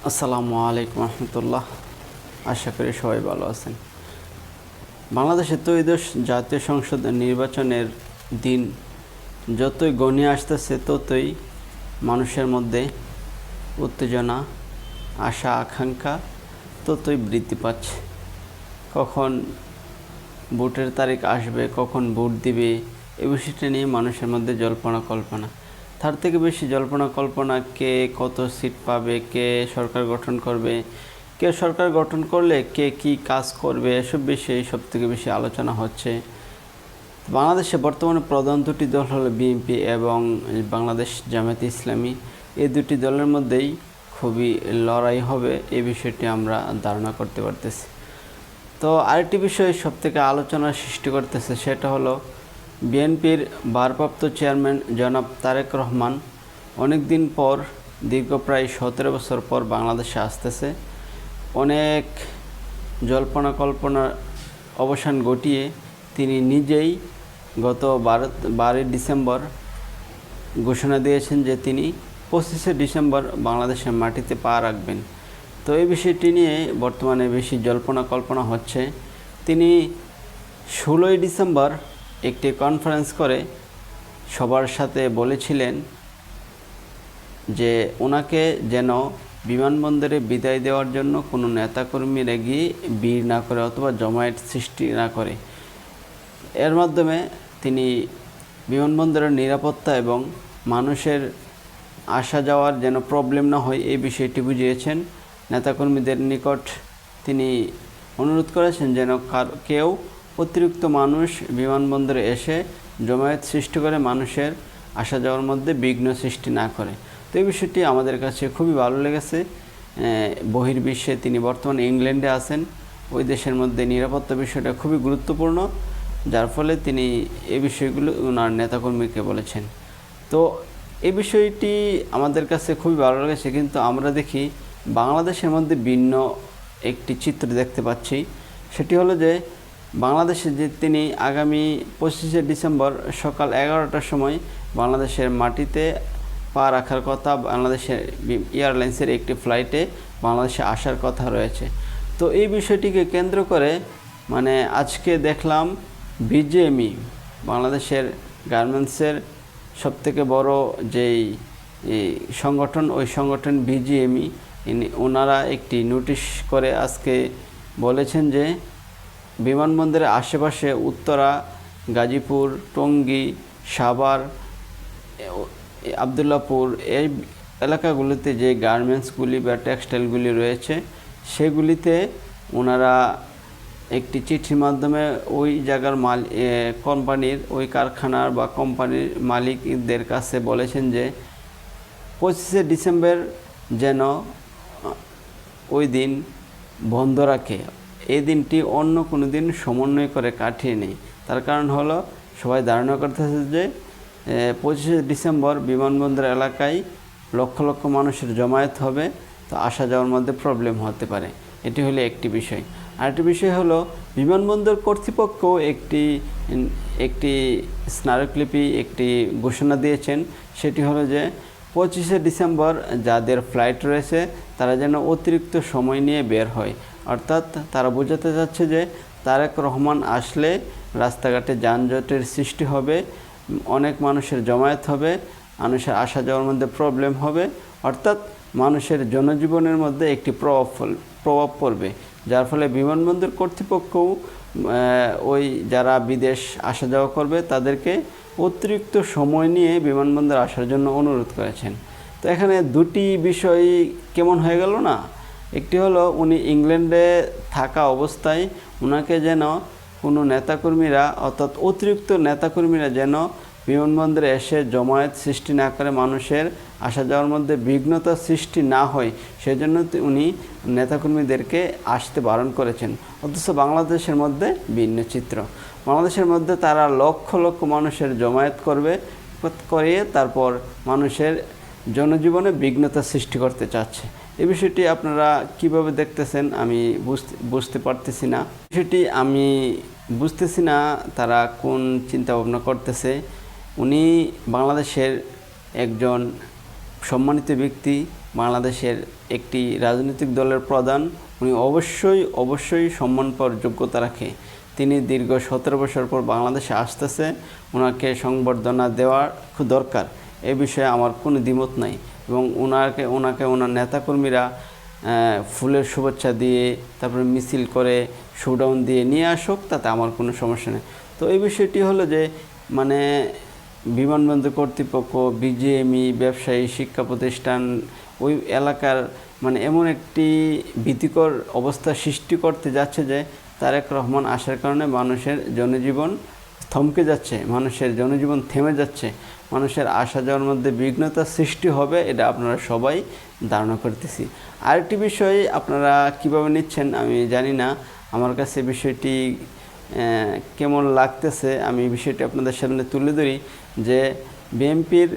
আসসালামু আলাইকুম রহমতুল্লাহ। আশা করি সবাই ভালো আছেন। বাংলাদেশের ত্রয়োদশ জাতীয় সংসদ নির্বাচনের দিন যতই ঘনিয়ে আসতেছে ততই মানুষের মধ্যে উত্তেজনা, আশা আকাঙ্ক্ষা ততই বৃদ্ধি পাচ্ছে। কখন ভোটের তারিখ আসবে, কখন ভোট দিবে, এই বিষয়টা নিয়ে মানুষের মধ্যে জল্পনা কল্পনা। তার থেকে বেশি জল্পনা কল্পনা কে কত সিট পাবে, কে সরকার গঠন করবে, কে সরকার গঠন করলে কে কি কাজ করবে, এসব বিষয়ে সবথেকে বেশি আলোচনা হচ্ছে। বাংলাদেশে বর্তমানে প্রধান দুটি দল হলো বিএনপি এবং বাংলাদেশ জামায়াতে ইসলামী। এই দুটি দলের মধ্যেই খুবই লড়াই হবে, এই বিষয়টি আমরা ধারণা করতে পারতেছি। তো আরেকটি বিষয় সবথেকে আলোচনার সৃষ্টি করতেছে, সেটা হলো বিএনপির ভারপ্রাপ্ত চেয়ারম্যান জনাব তারেক রহমান অনেক দিন পর, দীর্ঘ প্রায় 17 বছর পর বাংলাদেশে আসতেছে। অনেক জল্পনা কল্পনার অবসান ঘটিয়ে তিনি নিজেই গত 12 ডিসেম্বর ঘোষণা দিয়েছেন যে তিনি 25 ডিসেম্বর বাংলাদেশের মাটিতে পা রাখবেন। তো এই বিষয়টি নিয়ে বর্তমানে বেশি জল্পনা কল্পনা হচ্ছে। তিনি 16 ডিসেম্বর একটি কনফারেন্স করে সবার সাথে বলেছিলেন যে ওনাকে যেন বিমানবন্দরে বিদায় দেওয়ার জন্য কোনো নেতাকর্মীরা গিয়ে ভিড় না করে অথবা জমায়েত সৃষ্টি না করে। এর মাধ্যমে তিনি বিমানবন্দরের নিরাপত্তা এবং মানুষের আসা যাওয়ার যেন প্রবলেম না হয় এই বিষয়টি বুঝিয়েছেন। নেতাকর্মীদের নিকট তিনি অনুরোধ করেছেন যেন কেউ অতিরিক্ত মানুষ বিমানবন্দরে এসে জমায়েত সৃষ্টি করে মানুষের আসা যাওয়ার মধ্যে বিঘ্ন সৃষ্টি না করে। তো এই বিষয়টি আমাদের কাছে খুবই ভালো লেগেছে। বহির্বিশ্বে তিনি বর্তমানে ইংল্যান্ডে আছেন, ওই দেশের মধ্যে নিরাপত্তা বিষয়টা খুবই গুরুত্বপূর্ণ, যার ফলে তিনি এই বিষয়গুলো ওনার নেতাকর্মীকে বলেছেন। তো এই বিষয়টি আমাদের কাছে খুবই ভালো লেগেছে, কিন্তু আমরা দেখি বাংলাদেশের মধ্যে ভিন্ন একটি চিত্র দেখতে পাচ্ছি। সেটি হলো যে বাংলাদেশে যে তিনি আগামী 25 ডিসেম্বর সকাল 11টার সময় বাংলাদেশের মাটিতে পা রাখার কথা, বাংলাদেশের এয়ারলাইন্সের একটি ফ্লাইটে বাংলাদেশে আসার কথা রয়েছে। তো এই বিষয়টিকে কেন্দ্র করে আজকে দেখলাম বিজিএমই, বাংলাদেশের গার্মেন্টসের সবথেকে বড় যেই সংগঠন, ওই সংগঠন বিজিএমই, ওনারা একটি নোটিশ করে আজকে বলেছেন যে বিমানবন্দরের আশেপাশে উত্তরা, গাজীপুর, টঙ্গী, সাভার, আবদুল্লাপুর এই এলাকাগুলিতে যে গার্মেন্টসগুলি বা টেক্সটাইলগুলি রয়েছে সেগুলিতে ওনারা একটি চিঠির মাধ্যমে ওই জায়গার কোম্পানির, ওই কারখানার বা কোম্পানির মালিকদের কাছে বলেছেন যে 25 ডিসেম্বর যেন ওই দিন বন্ধ রাখে, এই দিনটি অন্য কোনো দিন সমন্বয় করে কাটিয়ে নেই। তার কারণ হলো সবাই ধারণা করতেছে যে 25 ডিসেম্বর বিমানবন্দর এলাকায় লক্ষ লক্ষ মানুষের জমায়েত হবে, তো আসা যাওয়ার মধ্যে প্রবলেম হতে পারে। এটি হলো একটি বিষয়। আরেকটি বিষয় হলো বিমানবন্দর কর্তৃপক্ষ একটি স্মারকলিপি, একটি ঘোষণা দিয়েছেন। সেটি হলো যে 25 ডিসেম্বর যাদের ফ্লাইট রয়েছে তারা যেন অতিরিক্ত সময় নিয়ে বের হয়। অর্থাৎ তারা বোঝাতে চাচ্ছে যে তারেক রহমান আসলে রাস্তাঘাটে যানজটের সৃষ্টি হবে, অনেক মানুষের জমায়েত হবে, মানুষের আসা যাওয়ার মধ্যে প্রবলেম হবে, অর্থাৎ মানুষের জনজীবনের মধ্যে একটি প্রভাব পড়বে, যার ফলে বিমানবন্দর কর্তৃপক্ষও ওই যারা বিদেশ আসা যাওয়া করবে তাদেরকে অতিরিক্ত সময় নিয়ে বিমানবন্দর আসার জন্য অনুরোধ করেছেন। তো এখানে দুটি বিষয় কেমন হয়ে গেল না? একটি হলো উনি ইংল্যান্ডে থাকা অবস্থায় ওনাকে যেন কোনো নেতাকর্মীরা, অর্থাৎ অতিরিক্ত নেতাকর্মীরা যেন বিমানবন্দরে এসে জমায়েত সৃষ্টি না করে, মানুষের আসা যাওয়ার মধ্যে বিঘ্নতা সৃষ্টি না হয় সেজন্য উনি নেতাকর্মীদেরকে আসতে বারণ করেছেন। অথচ বাংলাদেশের মধ্যে ভিন্ন চিত্র। বাংলাদেশের মধ্যে তারা লক্ষ লক্ষ মানুষের জমায়েত করিয়ে তারপর মানুষের জনজীবনে বিঘ্নতা সৃষ্টি করতে চাচ্ছে। এই বিষয়টি আপনারা কিভাবে দেখতেছেন আমি বুঝতে পারতেছি না। বিষয়টি আমি বুঝতেছি না তারা কোন চিন্তা ভাবনা করতেছে। উনি বাংলাদেশের একজন সম্মানিত ব্যক্তি, বাংলাদেশের একটি রাজনৈতিক দলের প্রধান, উনি অবশ্যই সম্মান পাওয়ার যোগ্যতা রাখে। তিনি দীর্ঘ 17 বছর পর বাংলাদেশে আসতেছে, ওনাকে সংবর্ধনা দেওয়া খুব দরকার। এ বিষয়ে আমার কোনো দ্বিমত নাই, এবং ওনাকে ওনার নেতাকর্মীরা ফুলের শুভেচ্ছা দিয়ে তারপরে মিছিল করে শোডাউন দিয়ে নিয়ে আসুক, তাতে আমার কোনো সমস্যা নেই। তো এই বিষয়টি হলো যে মানে বিমানবন্দর কর্তৃপক্ষ, বিজিএমই, ব্যবসায়ী, শিক্ষা প্রতিষ্ঠান ওই এলাকার মানে এমন একটি ভীতিকর অবস্থা সৃষ্টি করতে যাচ্ছে যে তারেক রহমান আসার কারণে মানুষের জনজীবন থমকে যাচ্ছে, মানুষের জনজীবন থেমে যাচ্ছে, মানুষের আসা যাওয়ার মধ্যে বিঘ্নতা সৃষ্টি হবে, এটা আপনারা সবাই ধারণা করতেছি। আরেকটি বিষয় আপনারা কিভাবে নিচ্ছেন আমি জানি না, আমার কাছে বিষয়টি কেমন লাগতেছে, আমি বিষয়টি আপনাদের সামনে তুলে ধরি যে বিএনপির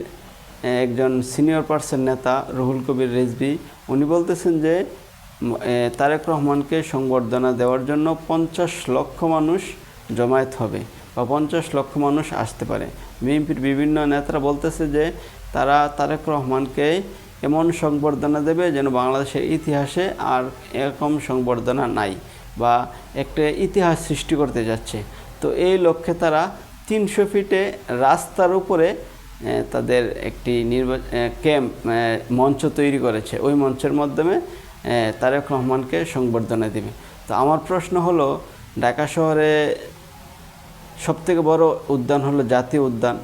একজন সিনিয়র পার্সন নেতা রুহুল কবির রিজভী উনি বলতেছেন যে তারেক রহমানকে সংবর্ধনা দেওয়ার জন্য 50 লক্ষ মানুষ জমায়েত হবে বা 50 লক্ষ মানুষ আসতে পারে। বিএনপির বিভিন্ন নেতারা বলতেছে যে তারা তারেক রহমানকে এমন সংবর্ধনা দেবে যেন বাংলাদেশের ইতিহাসে আর এরকম সংবর্ধনা নাই, বা একটা ইতিহাস সৃষ্টি করতে যাচ্ছে। তো এই লক্ষ্যে তারা 300 ফিটে রাস্তার উপরে তাদের একটি ক্যাম্প মঞ্চ তৈরি করেছে, ওই মঞ্চের মাধ্যমে তারেক রহমানকে সংবর্ধনা দেবে। তো আমার প্রশ্ন হলো, ঢাকা শহরে সবথেকে বড় উদ্যান হলো জাতীয় উদ্যান,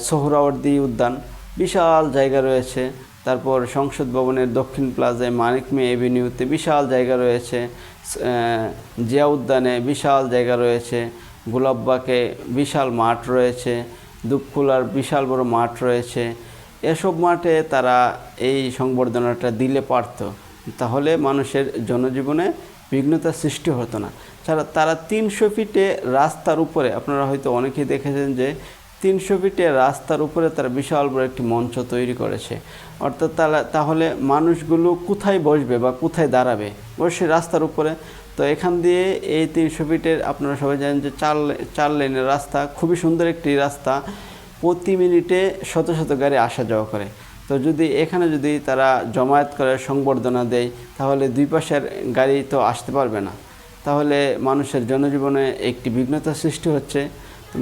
সোহরাওয়ার্দী উদ্যান, বিশাল জায়গা রয়েছে। তারপর সংসদ ভবনের দক্ষিণ প্লাজায় মানিক মিয়া এভিনিউতে বিশাল জায়গা রয়েছে, জিয়া উদ্যানে বিশাল জায়গা রয়েছে, গোলাপবাগে বিশাল মাঠ রয়েছে, দুপকুলার বিশাল বড় মাঠ রয়েছে। এসব মাঠে তারা এই সংবর্ধনাটা দিলে পারত, তাহলে মানুষের জনজীবনে বিঘ্নতার সৃষ্টি হতো না। তারা 300 ফিটে রাস্তার উপরে, আপনারা হয়তো অনেকেই দেখেছেন যে 300 ফিটে রাস্তার উপরে তারা বিশাল বড় একটি মঞ্চ তৈরি করেছে। অর্থাৎ তাহলে মানুষগুলো কোথায় বসবে বা কোথায় দাঁড়াবে? অবশ্যই রাস্তার উপরে। তো এখান দিয়ে এই 300 ফিটের আপনারা সবাই জানেন যে 4 লেনের রাস্তা, খুবই সুন্দর একটি রাস্তা, প্রতি মিনিটে শত শত গাড়ি আসা যাওয়া করে। তো এখানে যদি তারা জমায়েত করে সংবর্ধনা দেয়, তাহলে দুই পাশের গাড়ি তো আসতে পারবে না, তাহলে মানুষের জনজীবনে একটি বিঘ্নতা সৃষ্টি হচ্ছে। তো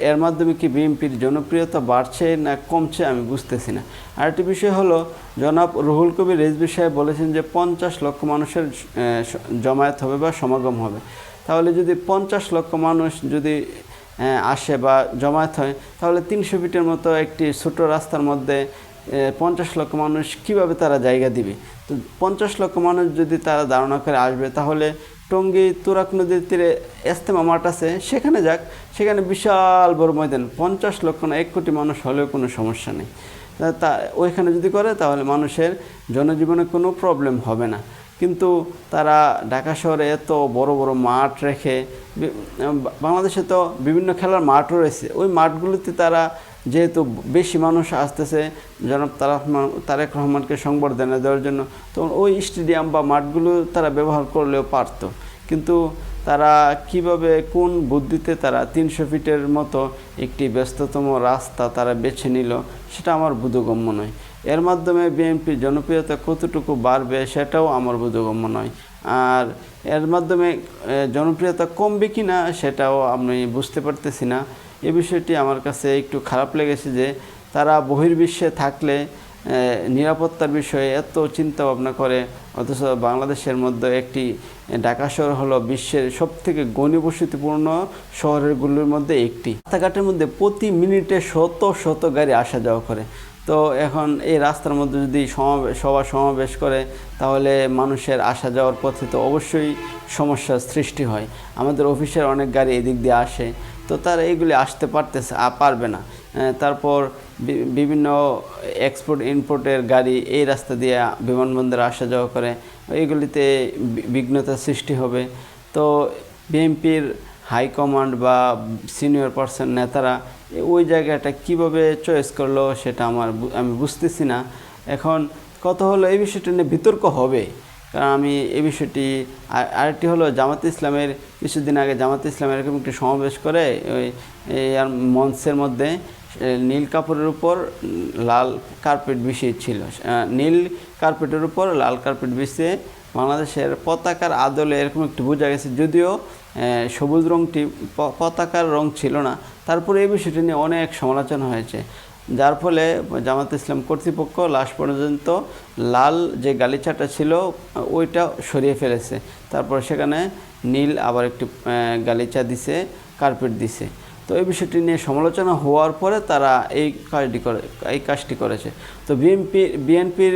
এর মাধ্যমে কি বিএনপির জনপ্রিয়তা বাড়ছে না কমছে আমি বুঝতেছি না। আরেকটি বিষয় হলো, জনাব রুহুল কবির রিজভী সাহেব বলেছেন যে 50 লক্ষ মানুষের জমায়েত হবে বা সমাগম হবে। তাহলে যদি 50 লক্ষ মানুষ যদি আসে বা জমায়েত হয়, তাহলে 300 ফিটের মতো একটি ছোট রাস্তার মধ্যে 50 লক্ষ মানুষ কিভাবে তারা জায়গা দিবে? তো 50 লক্ষ মানুষ যদি তারা ধারণা করে আসবে, তাহলে টঙ্গী তুরাগ নদীর তীরে ইজতেমা মাঠ আছে, সেখানে যাক, সেখানে বিশাল বড় ময়দান, 50 লক্ষ না 1 কোটি মানুষ হলেও কোনো সমস্যা নেই। ওইখানে যদি করে তাহলে মানুষের জনজীবনে কোনো প্রবলেম হবে না। কিন্তু তারা ঢাকা শহরে এত বড় বড় মাঠ রেখে, বাংলাদেশে তো বিভিন্ন খেলার মাঠও রয়েছে, ওই মাঠগুলোতে তারা যেহেতু বেশি মানুষ আসতেছে জনাব তারেক রহমানকে সংবর্ধনা দেওয়ার জন্য, তো ওই স্টেডিয়াম বা মাঠগুলো তারা ব্যবহার করলেও পারত। কিন্তু তারা কিভাবে, কোন বুদ্ধিতে তারা 300 ফিটের মতো একটি ব্যস্ততম রাস্তা তারা বেছে নিল, সেটা আমার বোধগম্য নয়। এর মাধ্যমে বিএনপির জনপ্রিয়তা কতটুকু বাড়বে সেটাও আমার বোধগম্য নয়। আর এর মাধ্যমে জনপ্রিয়তা কমবে কি না সেটাও আমি বুঝতে পারতেছি না। এই বিষয়টি আমার কাছে একটু খারাপ লেগেছে যে তারা বহির্বিশ্বে থাকলে নিরাপত্তার বিষয়ে এত চিন্তা ভাবনা করে, অথচ বাংলাদেশের মধ্যে একটি ঢাকা শহর হলো বিশ্বের সবথেকে ঘনীভূষিতপূর্ণ শহরগুলোর মধ্যে একটি। রাস্তাঘাটের মধ্যে প্রতি মিনিটে শত শত গাড়ি আসা যাওয়া করে। তো এখন এই রাস্তার মধ্যে যদি সভা সমাবেশ করে, তাহলে মানুষের আসা যাওয়ার পথে তো অবশ্যই সমস্যার সৃষ্টি হয়। আমাদের অফিসের অনেক গাড়ি এদিক দিয়ে আসে, তো তারা এইগুলি আসতে পারবে না। তারপর বিভিন্ন এক্সপোর্ট ইম্পোর্টের গাড়ি এই রাস্তা দিয়ে বিমানবন্দরে আসা যাওয়া করে, এইগুলিতে বিঘ্নতার সৃষ্টি হবে। তো বিএনপির হাইকমান্ড বা সিনিয়র পার্সন নেতারা ওই জায়গাটা কিভাবে চয়েস করলো সেটা আমি বুঝতেছি না। এখন কথা হলো, এই বিষয়টা নিয়ে বিতর্ক হবে, কারণ আমি এই বিষয়টি আরেকটি হলো জামাত ইসলামের কিছুদিন আগে জামাত ইসলামের এরকম একটি সমাবেশ করে ওই মঞ্চের মধ্যে, নীল কাপড়ের উপর লাল কার্পেট বিছিয়ে ছিল। নীল কার্পেটের উপর লাল কার্পেট বিছিয়ে বাংলাদেশের পতাকার আদলে এরকম একটু বোঝা গেছে, যদিও সবুজ রঙটি পতাকার রং ছিল না। তারপরে এই বিষয়টি নিয়ে অনেক সমালোচনা হয়েছে, যার ফলে জামাত ইসলাম কর্তৃপক্ষ লাস্ট পর্যন্ত লাল যে গালিচাটা ছিল ওইটা সরিয়ে ফেলেছে। তারপর সেখানে নীল আবার একটি গালিচা দিছে, কার্পেট দিছে। তো এই বিষয়টি নিয়ে সমালোচনা হওয়ার পরে তারা এই কাজটি করেছে। তো বিএনপির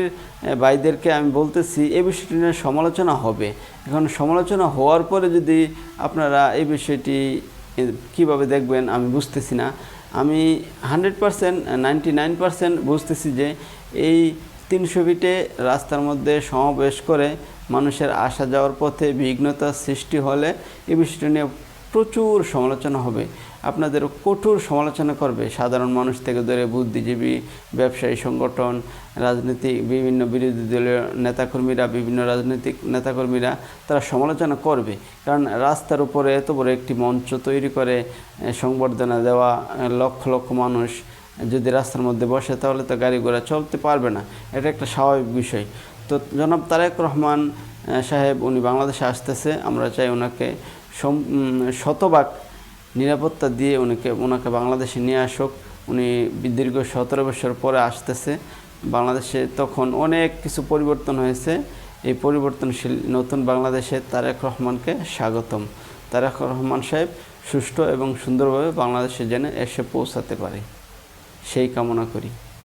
ভাইদেরকে আমি বলতেছি এই বিষয়টি নিয়ে সমালোচনা হবে। এখন সমালোচনা হওয়ার পরে যদি আপনারা এই বিষয়টি কীভাবে দেখবেন আমি বুঝতেছি না। আমি 100% 99% বুঝতেছি যে এই 300 ফিটে রাস্তার মধ্যে সমাবেশ করে মানুষের আসা যাওয়ার পথে বিঘ্নতার সৃষ্টি হলে এই বিষয়টি নিয়ে প্রচুর সমালোচনা হবে। আপনাদের কঠোর সমালোচনা করবে সাধারণ মানুষ থেকে ধরে বুদ্ধিজীবী, ব্যবসায়ী সংগঠন, রাজনৈতিক বিভিন্ন বিরোধী দলীয় নেতাকর্মীরা, বিভিন্ন রাজনৈতিক নেতাকর্মীরা তারা সমালোচনা করবে। কারণ রাস্তার উপরে এত বড় একটি মঞ্চ তৈরি করে সংবর্ধনা দেওয়া লক্ষ লক্ষ মানুষ যদি রাস্তার মধ্যে বসে তাহলে তো গাড়ি ঘোড়া চলতে পারবে না, এটা একটা স্বাভাবিক বিষয়। তো জনাব তারেক রহমান সাহেব উনি বাংলাদেশে আসতেছে, আমরা চাই ওনাকে শতভাগ নিরাপত্তা দিয়ে ওনাকে বাংলাদেশে নিয়ে আসুক। উনি দীর্ঘ 17 বছর পরে আসতেছে বাংলাদেশে, তখন অনেক কিছু পরিবর্তন হয়েছে। এই পরিবর্তনশীল নতুন বাংলাদেশে তারেক রহমানকে স্বাগতম। তারেক রহমান সাহেব সুষ্ঠু এবং সুন্দরভাবে বাংলাদেশে যেন এসে পৌঁছাতে পারে সেই কামনা করি।